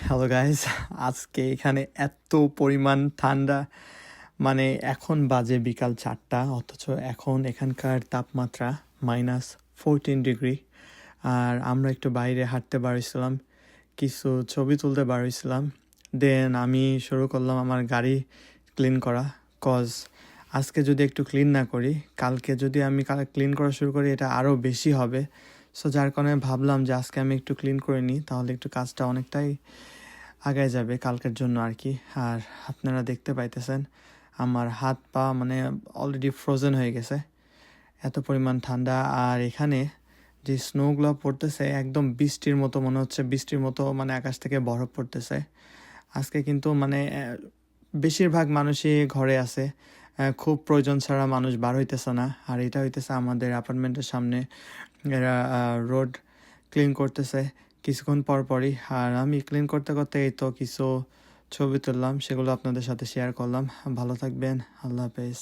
Hello guys, আজকে এখানে এত পরিমাণ ঠান্ডা, মানে এখন বাজে বিকাল 4টা, অথচ এখন এখানকার তাপমাত্রা -14 ডিগ্রি। আর আমরা একটু বাইরে হাঁটতে বেরোইছিলাম, কিছু ছবি তুলতে বেরোইছিলাম। দেন আমি শুরু করলাম আমার গাড়ি ক্লিন করা, কজ আজকে যদি একটু ক্লিন না করি, কালকে যদি আমি ক্লিন করা শুরু করি এটা আরও বেশি হবে। সো যার কারণে ভাবলাম যে আজকে আমি একটু ক্লিন করে নিই, তাহলে একটু কাজটা অনেকটাই আগায় যাবে কালকের জন্য আর কি। আর আপনারা দেখতে পাইতেছেন আমার হাত পা মানে অলরেডি ফ্রোজেন হয়ে গেছে, এত পরিমাণ ঠান্ডা। আর এখানে যে স্নোগুলো পড়তেছে একদম বৃষ্টির মতো মনে হচ্ছে, বৃষ্টির মতো মানে আকাশ থেকে বরফ পড়তেছে আজকে। কিন্তু মানে বেশিরভাগ মানুষই ঘরে আছে, খুব প্রয়োজন ছাড়া মানুষ বার হইতেছে না। আর এটা হইতেছে আমাদের অ্যাপার্টমেন্টের সামনে, এরা রোড ক্লিন করতেছে কিছুক্ষণ পর পরই। আর আমি ক্লিন করতে করতে এই তো কিছু ছবি তুললাম, সেগুলো আপনাদের সাথে শেয়ার করলাম। ভালো থাকবেন, আল্লাহ হাফেজ।